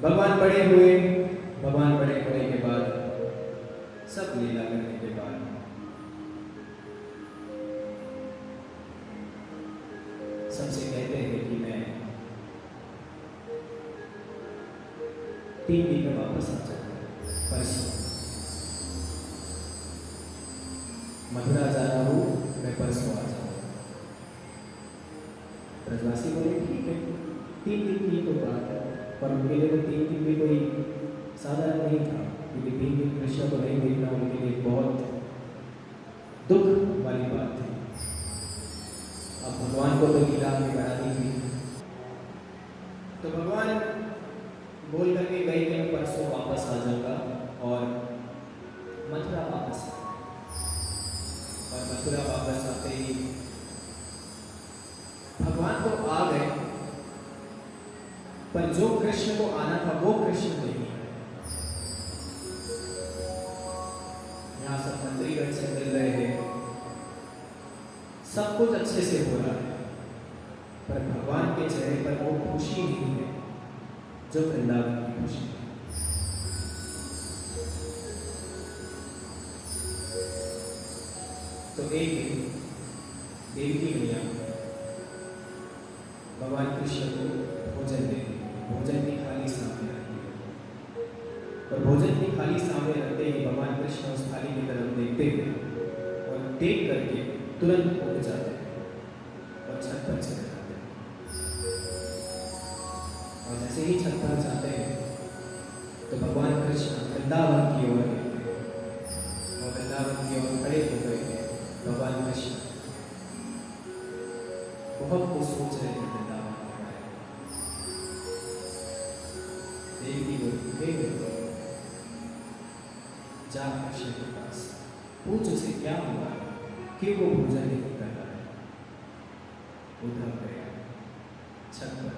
भगवान बड़े हुए, भगवान बड़े होने के बाद, सब लीला करने के बाद सबसे कहते हैं कि मैं 3 दिन में वापस आ जाऊंगा, परसों मथुरा जा रहा हूँ, मैं परसों आ जाऊंगा। ब्रजवासी बोले ठीक है, 3 दिन की तो बात है, पर उनके लिए तो 3 दिन भी कोई साधारण नहीं था, क्योंकि 3 दिन कृष्ण को नहीं देखना उनके लिए बहुत दुख वाली बात थी। अब भगवान को तो लीला में करानी थी, तो भगवान बोल करके गए कि मैं परसों वापस आ जाऊंगा और मथुरा वापस आ, और मथुरा वापस आते ही भगवान तो आ गए, पर जो कृष्ण को आना था वो कृष्ण नहीं आए। यहाँ सब मंत्रीगण से मिल रहे हैं, सब कुछ अच्छे से हो रहा है, पर भगवान के चेहरे पर वो खुशी नहीं है जो वृंदावन की खुशी है। तो एक दिन देवकी मैया भगवान कृष्ण को भोजन देती है, भोजन की थाली सामने रखती है, और भोजन की थाली सामने रखते ही भगवान कृष्ण उस थाली की तरफ देखते हैं और देख करके तुरंत उठ जाते हैं और छत पर चले जाते हैं। और जैसे ही छत पर जाते हैं तो भगवान कृष्ण वृंदावन की ओर देखते हैं, और वृंदावन की ओर खड़े हो गए हैं। भगवान कृष्ण बहुत कुछ सोच रहे थे वृंदावन के बारे में। देवी बोलती जा कृष्ण के पास, पूछ उसे क्या हुआ, क्यों वो भोजन नहीं कर रहा है। उधर गया छत पर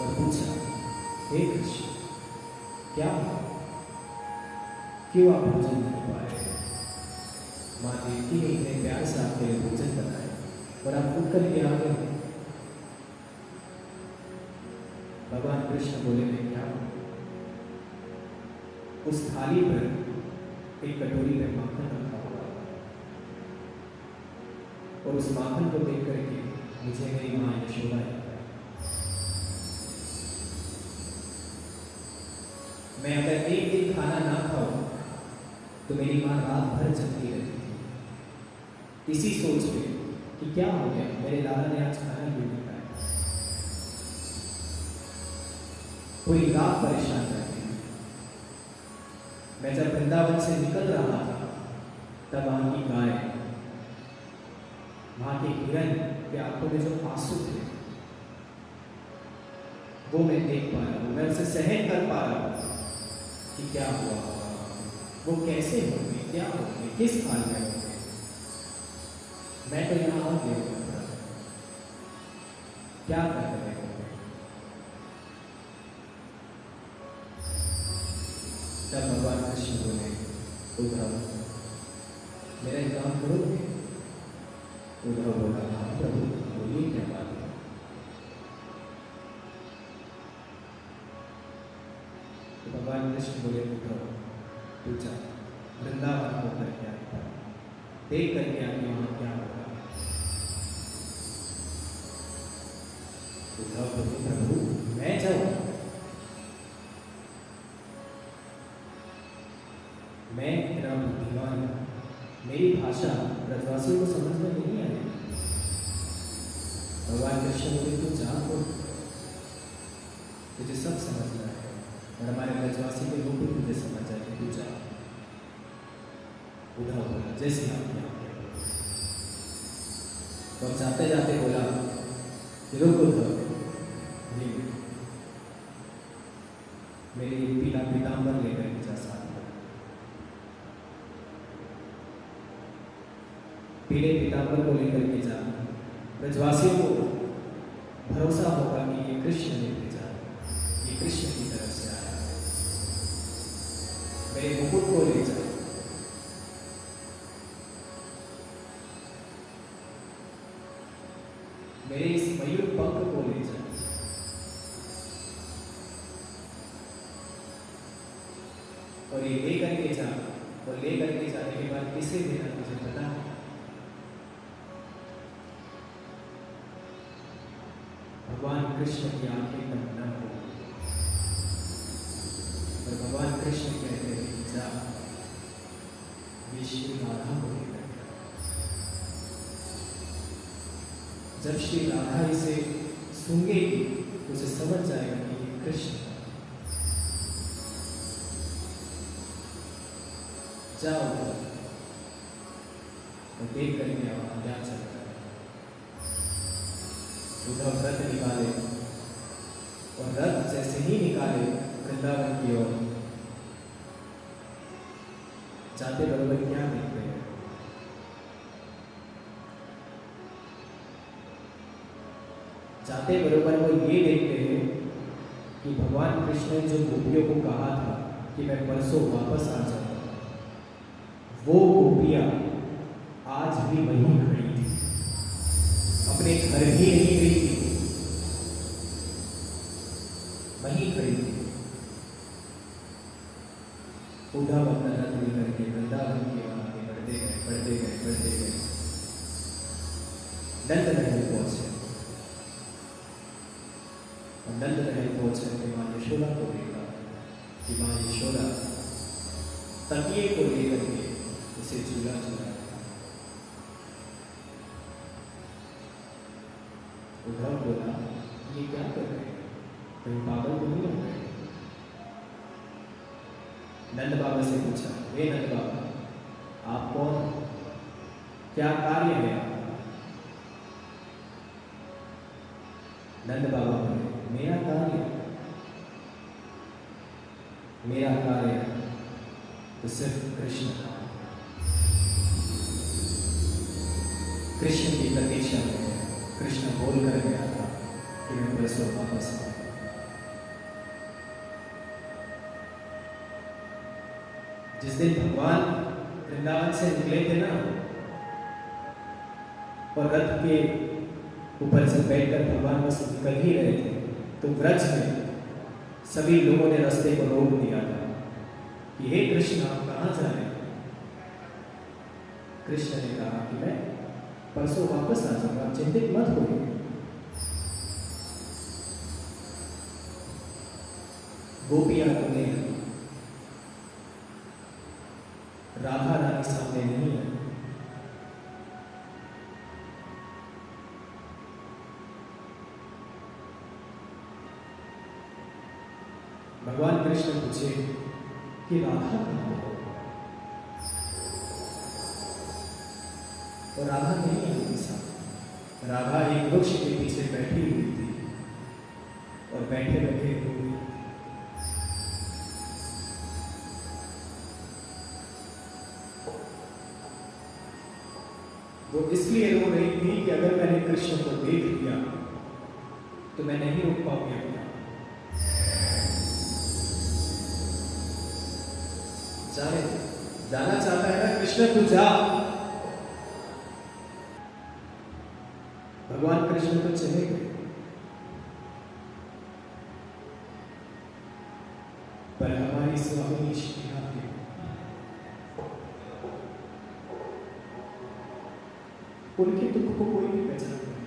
और पूछा, हे कृष्ण क्या हुआ, क्यों आप भोजन नहीं पा रहे। माँ देवकी ने इतने प्यार से आपके लिए भोजन बनाया और आप उठ करके आ गए। भगवान कृष्ण बोले मैं क्या हूं। उस थाली पर एक कटोरी में माखन रखा हुआ और उस माखन को देख करके मुझे मेरी माँ यशोदा याद आई। मैं अगर एक दिन खाना ना खाऊं तो मेरी माँ रात भर जगती रहती थी, इसी सोच में कि क्या हो गया, मेरे लाला ने आज खाना क्यों नहीं खाया। पूरी रात परेशान रहती थी। मैं जब वृंदावन से निकल रहा था तब वहां की गाय, वहां के हिरन के आंखों में जो आंसू थे वो मैं देख पा रहा हूं, मैं उसे सहन कर पा रहा हूं कि क्या हुआ, वो कैसे होंगे, क्या होंगे, किस हाल में होंगे। मैं तो यहाँ आ गया हूँ, क्या कर रहे होंगे। तब भगवान कृष्ण बोले, उद्धव मेरा एक काम करोगे। उद्धव बोला, हाँ प्रभु बोलिए क्या बात है। तो भगवान कृष्ण बोले, उद्धव तू जा वृंदावन को करके आता, देख करके आगे वहां क्या होगा। उद्धव बोले, प्रभु मैं जाऊं, मैं इतना बुद्धिमान, मेरी भाषा ब्रजवासियों को समझ में नहीं आएगी। भगवान कृष्ण बोले, तू जा तो, तुझे सब समझना है और हमारे ब्रजवासी के लोग भी तुझे समझ जाएंगे, तू जा। उद्धव बोला, जैसे आप यहाँ तो जाते जाते बोला, रुक उद्धव, मेरे पीला पीताम्बर लेकर जा साथ में। पीले पीताम्बर को लेकर के जा, ब्रजवासियों को भरोसा होगा कि ये कृष्ण ने भेजा, ये कृष्ण की तरफ से आया है। मेरे मुकुट को ले जा, मेरे इस मयूर पंख को ले जा। और ये ले करके जा, और ले करके जाने के बाद किसे देना मुझे पता है। भगवान कृष्ण की आंखें तब न हो, और भगवान कृष्ण कहते हैं कि जा ये श्री राधा को लेकर। जब श्री राधा इसे सूंघेगी तो उसे समझ जाएगा कि ये कृष्ण है। जाओ तो देख करके वहां क्या चलता है। उद्धव रथ निकाले, और रथ जैसे ही निकाले वृंदावन की ओर जाते बरोबर क्या देखते हैं? जाते बरोबर वो ये देखते हैं कि भगवान कृष्ण ने जो गोपियों को कहा था कि मैं परसों वापस आ जाऊंगा, वो गोपियां आज भी वहीं खड़ी थी, अपने घर ही नहीं गई थी, वहीं खड़ी थी। उद्धव अपना रथ लेकर के वृंदावन के वहां आगे बढ़ते गए, बढ़ते गए, बढ़ते गए, नंद महल पहुंचे। और नंद महल पहुंचने के मां यशोदा को देखा कि मां यशोदा तकिए को लेकर के उसे झूला झूला। उद्धव बोला, ये क्या कर रहे हैं, कहीं पागल तो नहीं हो गए? नंद बाबा से पूछा, हे नंद बाबा आप कौन हो, क्या कार्य है आपका? नंद बाबा बोले, मेरा कार्य तो सिर्फ कृष्ण का, कृष्ण की प्रतीक्षा में। कृष्ण बोल कर गया था कि मैं परसों वापस आऊंगा। जिस दिन भगवान वृंदावन से निकले थे ना, और रथ के ऊपर से बैठकर भगवान बस निकल ही रहे थे, तो व्रज में सभी लोगों ने रास्ते को रोक दिया था कि हे कृष्ण आप कहाँ जा रहे हैं? कृष्ण ने कहा कि मैं परसों वापस आ जाऊंगा, आप चिंतित मत होइए। गोपियां रोने लगी, राधा रानी सामने नहीं है। भगवान कृष्ण पूछे कि राधा कहाँ है? और राधा नहीं है उनके साथ। राधा एक वृक्ष के पीछे बैठी हुई थी, और बैठे बैठे हुई वो इसलिए रो रही थी कि अगर मैंने कृष्ण को देख लिया तो मैं नहीं रोक पाऊंगी अपना। जाना चाहता है ना कृष्ण, तू जा। भगवान कृष्ण तो चले गए, पर हमारी स्वामी श्री राधे उनके दुख को कोई नहीं पहचानता है।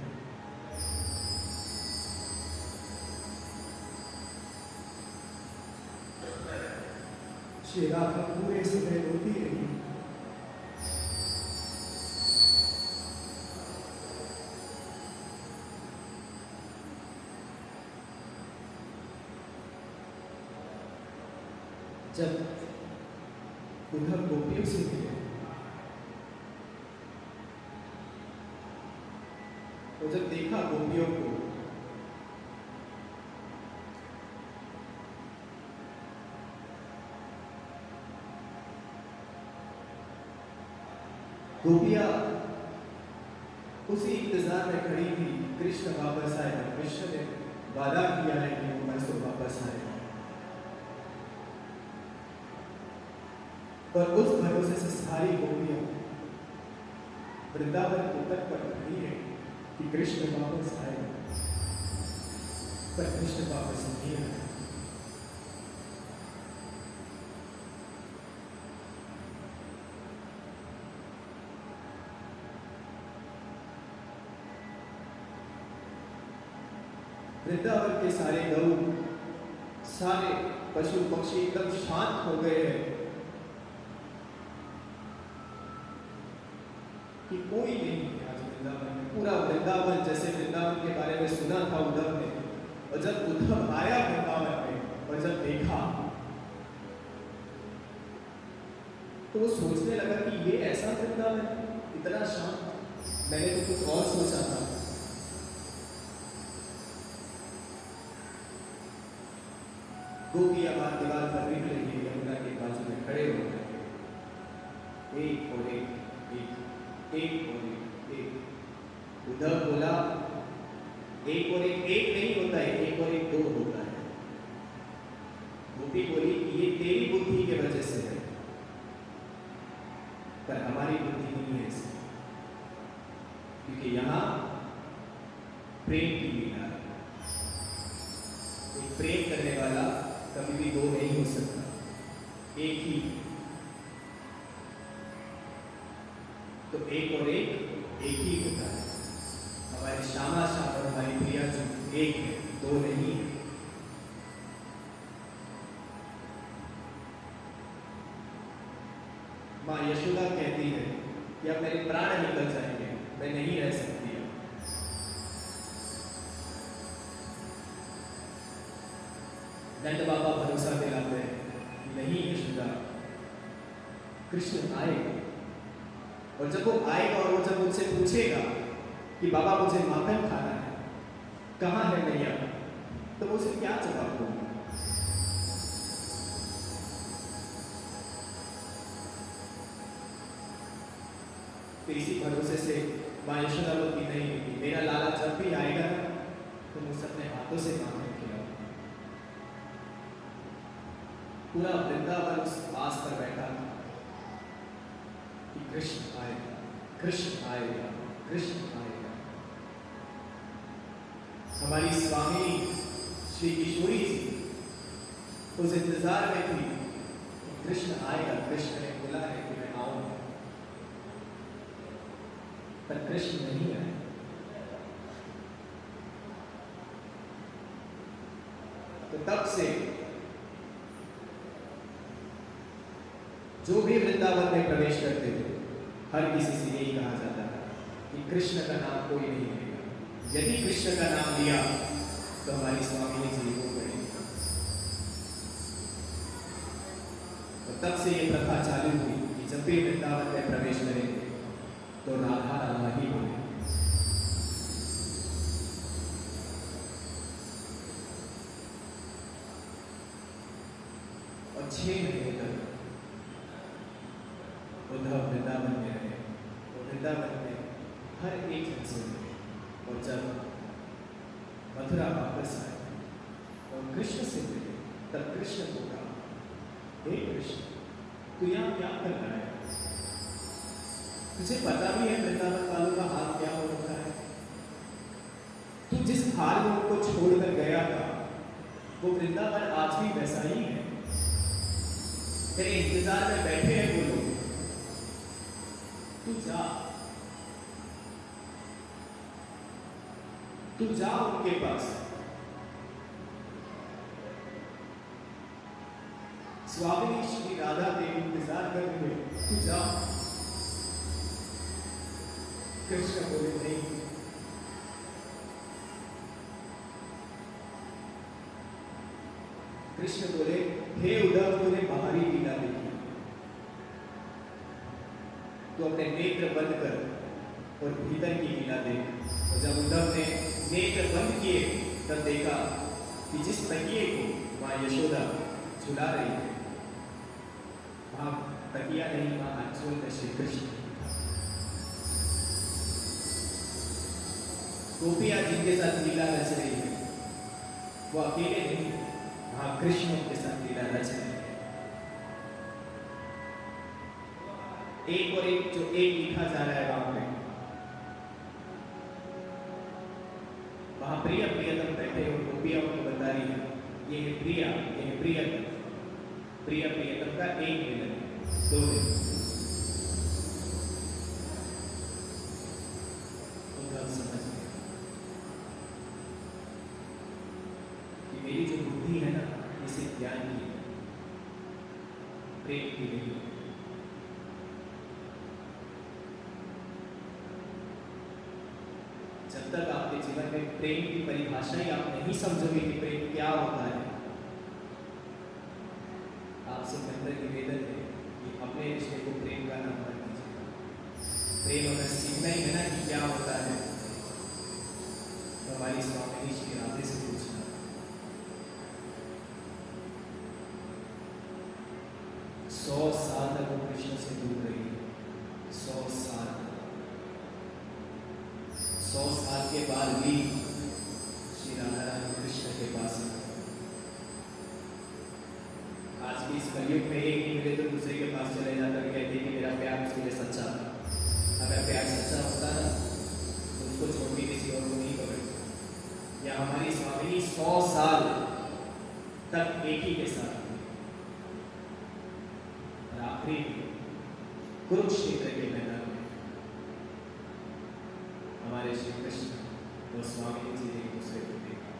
श्री राधा पूरे समय रोती रही। जब उद्धव गोपियों से मिले तो जब देखा गोपियों को, गोपियां उसी इंतजार में खड़ी थी कृष्ण वापस आएगा। कृष्ण ने वादा किया है कि वो परसों वापस आएगा, पर उस भरोसे से सारी गोपियां वृंदावन के तट पर खड़ी है कि कृष्ण वापस आएगा, पर कृष्ण वापस नहीं आया। वृंदावन के सारे गऊ, सारे पशु पक्षी एकदम शांत हो गए हैं कि कोई नहीं है आज वृंदावन में। पूरा वृंदावन, जैसे वृंदावन के बारे में सुना था उद्धव ने, और जब उद्धव आया वृंदावन में और जब देखा तो वो सोचने लगा कि ये ऐसा वृंदावन इतना शांत, मैंने तो कुछ और सोचा था। गोपियां बार दीवार पर निकल रही, यमुना के बाजू में खड़े हो गए, एक और एक, एक और एक। उद्धव बोला एक और एक नहीं होता है, एक और एक दो होता है। गोपी बोली कि ये तेरी बुद्धि की वजह से है, पर हमारी बुद्धि नहीं है इसमें, क्योंकि यहां प्रेम की लीला है। एक प्रेम करने वाला कभी भी दो नहीं हो सकता, एक ही। तो एक और एक ही होता है। हमारी श्यामा श्याम और हमारी प्रिया जो एक है, दो नहीं है। माँ यशोदा कहती है कि अब मेरे प्राण निकल जाएंगे, मैं नहीं रह सकती। नंद बाबा भरोसा दिलाते हैं कि नहीं यशोदा, कृष्ण आएगा, और जब वो आएगा और वो जब मुझसे पूछेगा कि बाबा मुझे माखन खाना है, कहाँ है मैया, तो मैं उसे क्या जवाब दूंगा? तो इसी भरोसे से माँ यशोदा बोलती नहीं, मेरा लाला जब भी आएगा ना तो मुझे अपने हाथों से माखन खिलाओ। पूरा वृंदावन उस आस पर बैठा था कि कृष्ण आएगा, कृष्ण आएगा, कृष्ण आएगा। हमारी स्वामी श्री किशोरी जी उस इंतजार में थी कि कृष्ण आएगा, कृष्ण ने बोला है कि मैं आऊंगा, पर कृष्ण नहीं आए। तो तब से जो भी वृंदावन में प्रवेश करते थे, हर किसी से यही कहा जाता था कि कृष्ण का नाम कोई नहीं लेगा। यदि कृष्ण का नाम लिया तो हमारी स्वामी जी को पड़ेगी। तो तब से ये प्रथा चालू हुई कि जब भी वृंदावन में प्रवेश करेंगे तो राधा राधा ही बोले। और 6 महीने तक उद्धव वृंदावन में रहे, और वृंदावन में हर एक जन से मिले। और जब मथुरा वापस आए और कृष्ण से मिले, तब कृष्ण को कहा, हे कृष्ण, तू यहाँ क्या कर रहा है? तुझे पता भी है वृंदावन वालों का हाल क्या हो रखा है? तू जिस हाल में उनको छोड़कर गया था, वो वृंदावन आज भी वैसा ही है। तेरे इंतजार में बैठे हैं वो लोग, तू जा उनके पास। स्वामी श्री राधा के इंतजार कर रहे, तू जा। कृष्ण बोले नहीं, कृष्ण बोले, हे उद्धव, तूने बाहरी लीला देखी, तो अपने नेत्र बंद कर और भीतर की लीला देख। और जब उद्धव ने नेत्र बंद किए तब देखा कि जिस तकिए को माँ यशोदा झुला रही है, वहां तकिया नहीं, वहां अंचल में श्री कृष्ण। गोपियां जिनके साथ लीला रच रही है वो अकेले नहीं, वहां कृष्ण के साथ लीला रच रहे हैं। एक और एक जो एक लिखा जा रहा है वहां पे, वहां प्रिय प्रियतम बैठे हो, गोपियां उनको बता रही है ये है प्रिया, ये है प्रियतम। प्रिय प्रियतम का एक मिलन है, दो दिन। उद्धव समझ गए कि मेरी जो बुद्धि है ना, इसे ज्ञान की है, प्रेम की नहीं। जब तक आपके जीवन में प्रेम की परिभाषा ही आप नहीं समझोगे कि प्रेम क्या होता है, आपसे बेहतर निवेदन है कि अपने रिश्ते को प्रेम का नाम मत दीजिए। प्रेम अगर सीखना ही है ना कि क्या होता है, तो हमारी स्वामी श्री राधे से पूछना। 100 साल तक वो कृष्ण से दूर रही, 100 साल। 100 साल के बाद भी श्री राधा रानी कृष्ण के पास आए। आज भी इस कलयुग में एक ही मिले तो दूसरे के पास चले जाकर कहते कि मेरा प्यार उसके लिए सच्चा था। अगर प्यार सच्चा होता ना तो उसको छोड़ के किसी और को नहीं पकड़ता। या हमारी स्वामी 100 साल तक एक ही के साथ, और आखिरी कुरुक्षेत्र के मैदान में हमारे श्री कृष्ण और स्वामी जी ने एक दूसरे को देखा।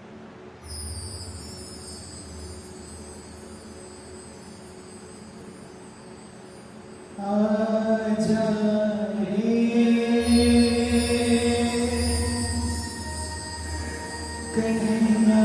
आजा रे कन्हैया